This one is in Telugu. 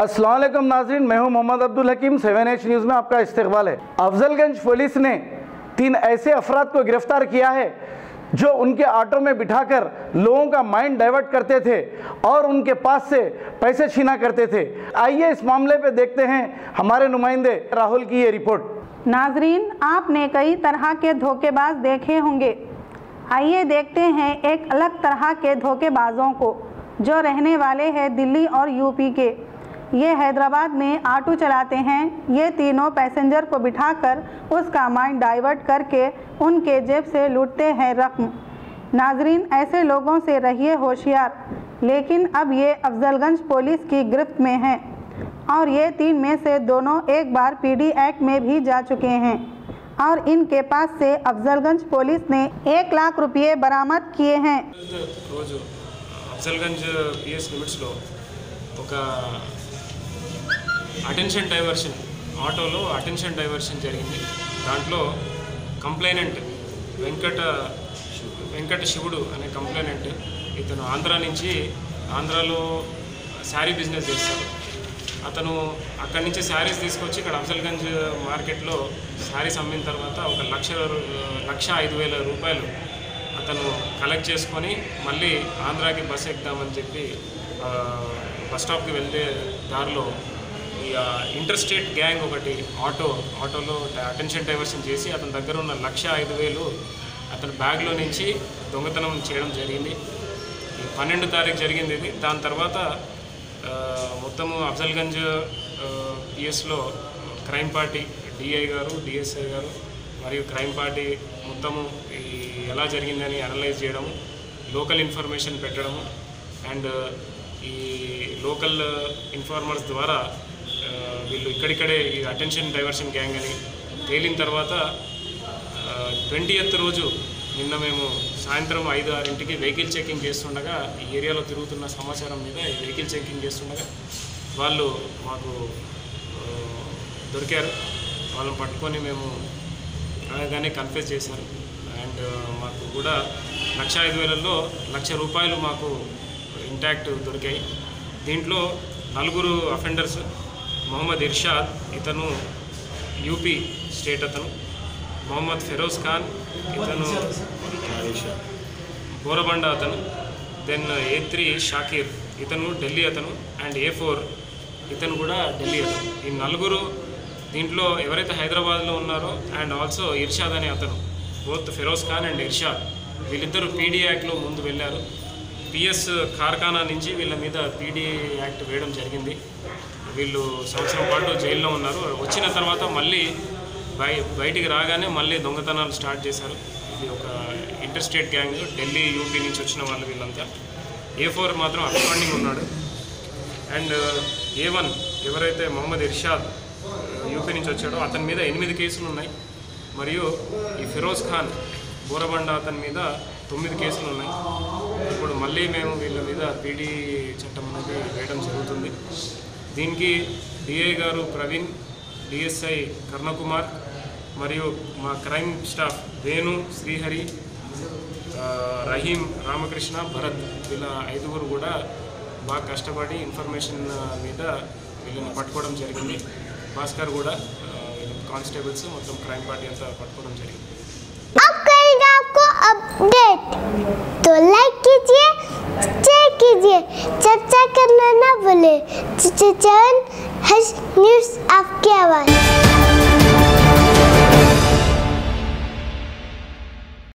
अस्सलाम वालेकुम नाज़रीन, मैं हूं मोहम्मद अब्दुल हकीम। 7H न्यूज़ में आपका इस्तकबाल है। अफजलगंज पुलिस ने 3 ऐसे अफराद को गिरफ्तार किया है जो उनके ऑटो में बिठाकर लोगों का माइंड डाइवर्ट करते थे और उनके पास से पैसे छीना करते थे। आइए इस मामले पे देखते हैं हमारे नुमाइंदे राहुल की ये रिपोर्ट। नाजरीन, आपने कई तरह के धोखेबाज देखे होंगे। आइए देखते हैं एक अलग तरह के धोखेबाजों को जो रहने वाले हैं दिल्ली और यूपी के। ये हैदराबाद में ऑटो चलाते हैं। ये तीनों पैसेंजर को बिठाकर उसका माइंड डाइवर्ट करके उनके जेब से लूटते हैं रकम। नाजरीन, ऐसे लोगों से रहिए होशियार। लेकिन अब ये अफजलगंज पुलिस की गिरफ्त में हैं और ये 3 में से दोनों एक बार पीडी एक्ट में भी जा चुके हैं और इनके पास से अफजलगंज पुलिस ने 1 लाख रुपये बरामद किए हैं। అఫ్జల్గంజ్ పిఎస్ లిమిట్స్లో ఒక అటెన్షన్ డైవర్షన్ ఆటోలో అటెన్షన్ డైవర్షన్ జరిగింది. దాంట్లో కంప్లైనెంట్ వెంకట శివుడు అనే కంప్లైనెంట్, ఇతను ఆంధ్రాలో శారీ బిజినెస్ చేస్తాడు. అతను అక్కడి నుంచి శారీస్ తీసుకొచ్చి ఇక్కడ అఫ్జల్గంజ్ మార్కెట్లో శారీస్ అమ్మిన తర్వాత ఒక 1,05,000 రూపాయలు అతను కలెక్ట్ చేసుకొని మళ్ళీ ఆంధ్రాకి బస్ ఎక్కుదామని చెప్పి బస్ స్టాప్కి వెళ్తే దారిలో ఈ ఇంటర్ స్టేట్ గ్యాంగ్ ఒకటి ఆటోలో అటెన్షన్ డైవర్షన్ చేసి అతని దగ్గర ఉన్న 1,05,000 అతని బ్యాగ్లో నుంచి దొంగతనం చేయడం జరిగింది. 12 తారీఖు జరిగింది ఇది. దాని తర్వాత మొత్తము అఫ్జల్గంజ్ పిఎస్లో క్రైమ్ పార్టీ డిఐ గారు, డిఎస్ఐ గారు మరియు క్రైమ్ పార్టీ మొత్తము ఎలా జరిగిందని అనలైజ్ చేయడము, లోకల్ ఇన్ఫర్మేషన్ పెట్టడము అండ్ ఈ లోకల్ ఇన్ఫార్మర్స్ ద్వారా వీళ్ళు ఇక్కడిక్కడే ఈ అటెన్షన్ డైవర్షన్ గ్యాంగ్ అని తేలిన తర్వాత 20th రోజు నిన్న మేము సాయంత్రం 5-6 వెహికల్ చెకింగ్ చేస్తుండగా ఈ ఏరియాలో తిరుగుతున్న సమాచారం మీద ఈ వెహికల్ చెకింగ్ చేస్తుండగా వాళ్ళు మాకు దొరికారు. వాళ్ళని పట్టుకొని మేము అలాగానే కన్ఫెస్ చేశారు అండ్ మాకు కూడా 1,05,000లో 1,00,000 రూపాయలు మాకు ఇంటాక్ట్ దొరికాయి. దీంట్లో 4 అఫెండర్స్. మొహమ్మద్ ఇర్షాద్, ఇతను యూపీ స్టేట్ అతను. మొహమ్మద్ ఫెరోజ్ ఖాన్, ఇతను బోరబండ అతను. దెన్ A3 షాకీర్, ఇతను ఢిల్లీ అతను. అండ్ A4 ఇతను కూడా ఢిల్లీ అతను. ఈ 4 దీంట్లో ఎవరైతే హైదరాబాద్లో ఉన్నారో అండ్ ఆల్సో ఇర్షాద్ అనే అతను, బోత్ ఫెరోజ్ ఖాన్ అండ్ ఇర్షాద్ వీళ్ళిద్దరూ పీడీ యాక్ట్లో ముందు వెళ్ళారు. పిఎస్ కార్ఖానా నుంచి వీళ్ళ మీద పీడీ యాక్ట్ వేయడం జరిగింది. వీళ్ళు సంవత్సరం పాటు జైల్లో ఉన్నారు. వచ్చిన తర్వాత మళ్ళీ బయటికి రాగానే మళ్ళీ దొంగతనాలు స్టార్ట్ చేశారు. ఇది ఒక inter state gang, Delhi UP నుంచి వచ్చిన వాళ్ళు వీళ్ళంతా. A4 మాత్రం అబ్స్కాండింగ్ ఉన్నాడు. అండ్ A1 ఎవరైతే మొహమ్మద్ ఇర్షాద్ యూపీ నుంచి వచ్చాడో అతని మీద 8 కేసులు ఉన్నాయి. మరియు ఈ ఫిరోజ్ ఖాన్ బోరబండ అతని మీద 9 కేసులు ఉన్నాయి. ఇప్పుడు మళ్ళీ మేము వీళ్ళ మీద పీడీ చట్టం అనేది వేయడం జరుగుతుంది. దీనికి డిఐ గారు ప్రవీణ్, డిఎస్ఐ కర్ణకుమార్ మరియు మా క్రైమ్ స్టాఫ్ వేణు, శ్రీహరి, రహీం, రామకృష్ణ, భరత్ వీళ్ళ 5 కూడా బాగా కష్టపడి ఇన్ఫర్మేషన్ మీద వీళ్ళని పట్టుకోవడం జరిగింది. భాస్కర్ కూడా కానిస్టేబుల్స్ మొత్తం క్రైమ్ పార్టీ అంతా పట్టుకోవడం జరిగింది. अब करेंगे आपको अपडेट, तो लाइक कीजिए, शेयर कीजिए, चर्चा करना ना भूले। न्यूज़ आपकी आवाज़।